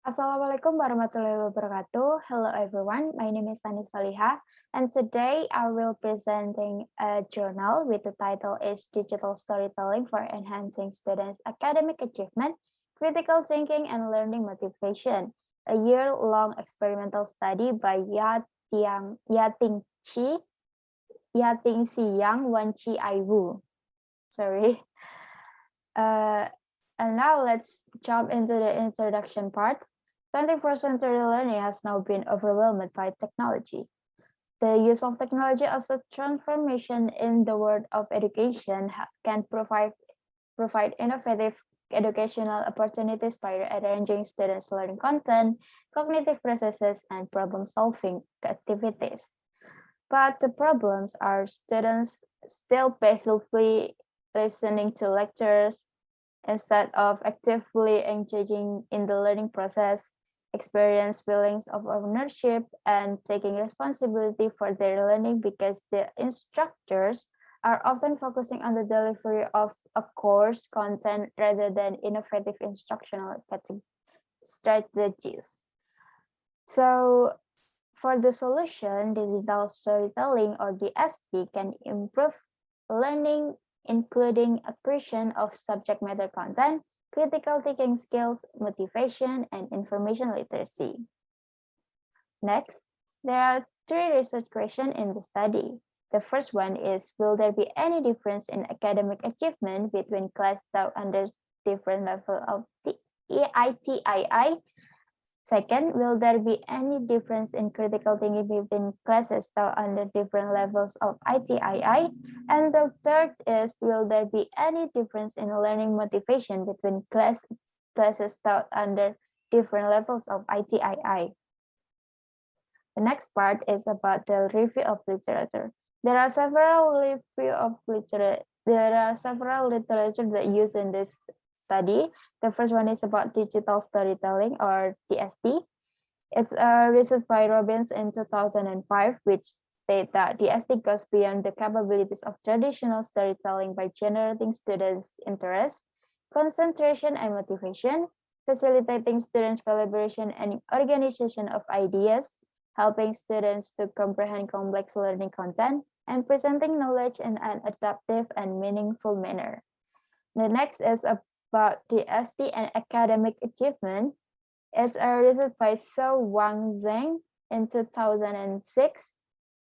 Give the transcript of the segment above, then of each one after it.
Assalamualaikum warahmatullahi wabarakatuh. Hello everyone, my name is Sholihah, and today I will presenting a journal with the title is Digital Storytelling for Enhancing Students' Academic Achievement, Critical Thinking and Learning Motivation, a year-long experimental study by Yating Siang Wanchi Aiwu. Sorry. Uh, and now let's jump into the introduction part. 21st century learning has now been overwhelmed by technology. The use of technology as a transformation in the world of education can provide innovative educational opportunities by arranging students' learning content, cognitive processes, and problem-solving activities. But the problems are students still passively listening to lectures, instead of actively engaging in the learning process, experience feelings of ownership and taking responsibility for their learning because the instructors are often focusing on the delivery of a course content rather than innovative instructional strategies. So for the solution, digital storytelling or DST can improve learning, including acquisition of subject matter content, critical thinking skills, motivation, and information literacy. Next, there are three research questions in the study. The first one is, will there be any difference in academic achievement between classes taught under different level of the ITII? Second, will there be any difference in critical thinking between classes taught under different levels of ITII? And the third is, will there be any difference in learning motivation between classes taught under different levels of ITII? The next part is about the review of literature. There are several literature that use in this study. The first one is about digital storytelling or DST. It's a research by Robbins in 2005, which state that DST goes beyond the capabilities of traditional storytelling by generating students' interest, concentration, and motivation, facilitating students' collaboration and organization of ideas, helping students to comprehend complex learning content, and presenting knowledge in an adaptive and meaningful manner. The next is about DST and academic achievement. It's a research by So Wang Zheng in 2006,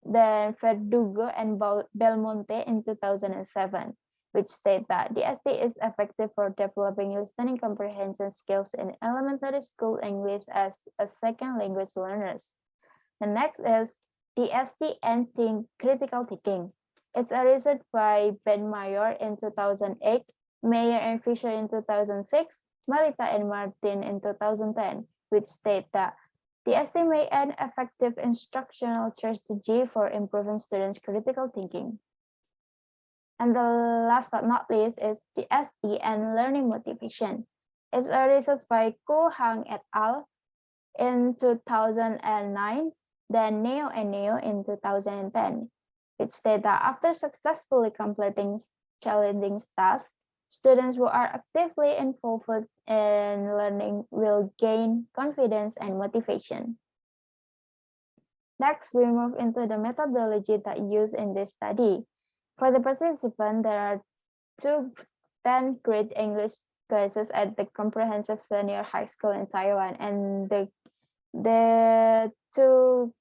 then Verdugo and Belmonte in 2007, which state that DST is effective for developing listening comprehension skills in elementary school English as a second language learners. The next is DST and critical thinking. It's a research by Ben Mayor in 2008, Mayer and Fisher in 2006, Malita and Martin in 2010, which state that DST may an effective instructional strategy for improving students' critical thinking. And the last but not least is DST and learning motivation. It's a research by Ku Hang et al. In 2009, then Neo and Neo in 2010, which state that after successfully completing challenging tasks, students who are actively involved in learning will gain confidence and motivation. Next, we move into the methodology that used in this study. For the participant, there are two 10th grade English classes at the Comprehensive Senior High School in Taiwan, and the two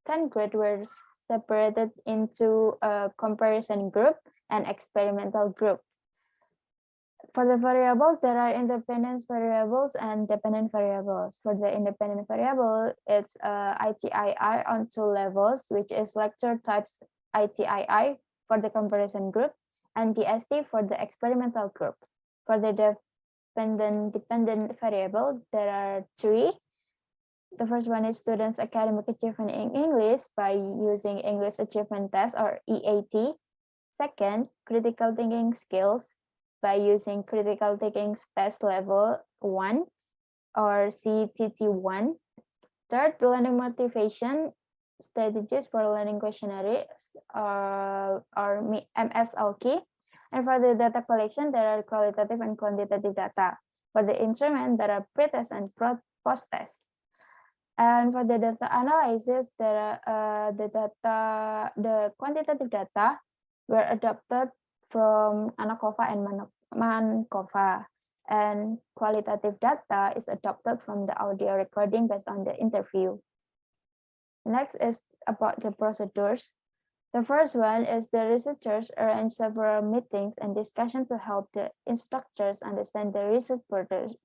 10th grade were separated into a comparison group and experimental group. For the variables, there are independent variables and dependent variables. For the independent variable, it's ITII on two levels, which is lecture types ITII for the comparison group and DST for the experimental group. For the dependent variable, there are three. The first one is students' academic achievement in English by using English Achievement Test or EAT. Second, critical thinking skills by using critical thinking test level 1 or CTT1. Third, learning motivation strategies for learning questionnaires or MSLK. And for the data collection, there are qualitative and quantitative data. For the instrument, there are pretest and post-test. And for the data analysis, the quantitative data were adopted from ANACOVA and MANCOVA, and qualitative data is adopted from the audio recording based on the interview. Next is about the procedures. The first one is the researchers arrange several meetings and discussions to help the instructors understand the research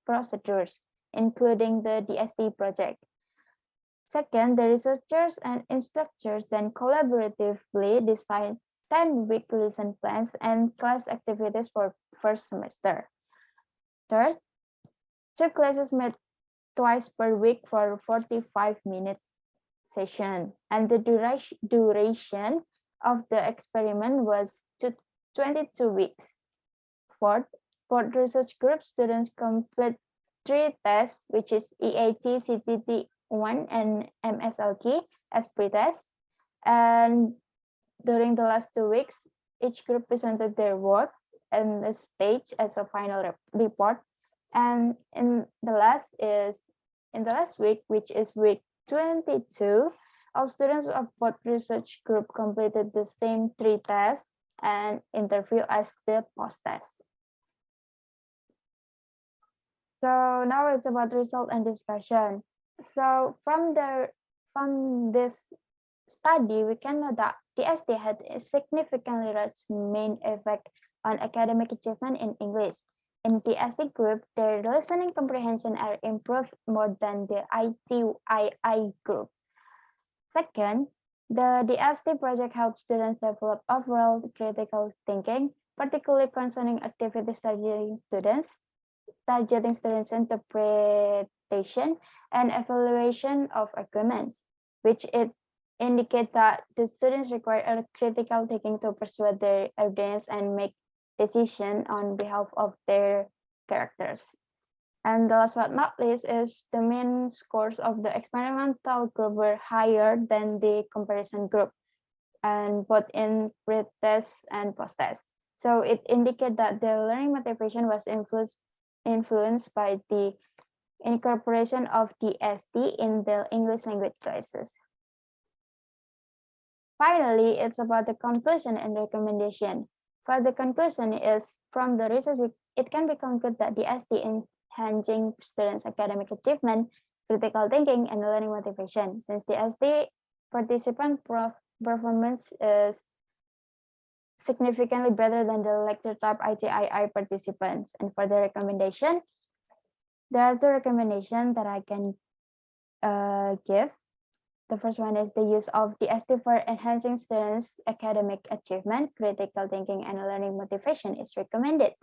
procedures, including the DST project. Second, the researchers and instructors then collaboratively design 10-week lesson plans and class activities for first semester. Third, 2 classes met twice per week for 45 minutes session, and the duration of the experiment was 22 weeks. Fourth, for research group, students complete 3 tests, which is EAT, CTT, 1 and MSLK as pre-test, and during the last 2 weeks, each group presented their work and the stage as a final report. And in the last week, which is week 22, all students of both research group completed the same 3 tests and interview as the post-test. So now it's about result and discussion. So from this study, we can know that DST had a significantly large main effect on academic achievement in English. In DST group, their listening comprehension are improved more than the ITII group. Second, the DST project helps students develop overall critical thinking, particularly concerning activities targeting students interpretation and evaluation of arguments, which it indicates that the students require a critical thinking to persuade their audience and make decisions on behalf of their characters. And the last but not least is the mean scores of the experimental group were higher than the comparison group, and both in pre-test and post-test. So it indicates that the learning motivation was influenced by the incorporation of DST in the English language classes. Finally, it's about the conclusion and recommendation. For the conclusion is from the research, it can be concluded that DST enhancing students' academic achievement, critical thinking, and learning motivation. Since DST participant performance is significantly better than the lecture type ITII participants. And for the recommendation, there are 2 recommendations that I can give. The first one is the use of DST for enhancing students' academic achievement, critical thinking, and learning motivation is recommended.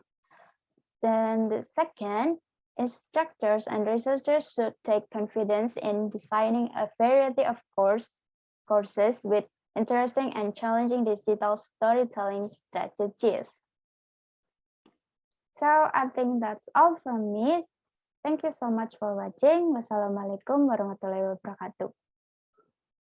Then the second, instructors and researchers should take confidence in designing a variety of courses with interesting and challenging digital storytelling strategies. So I think that's all from me. Thank you so much for watching. Wassalamualaikum warahmatullahi wabarakatuh.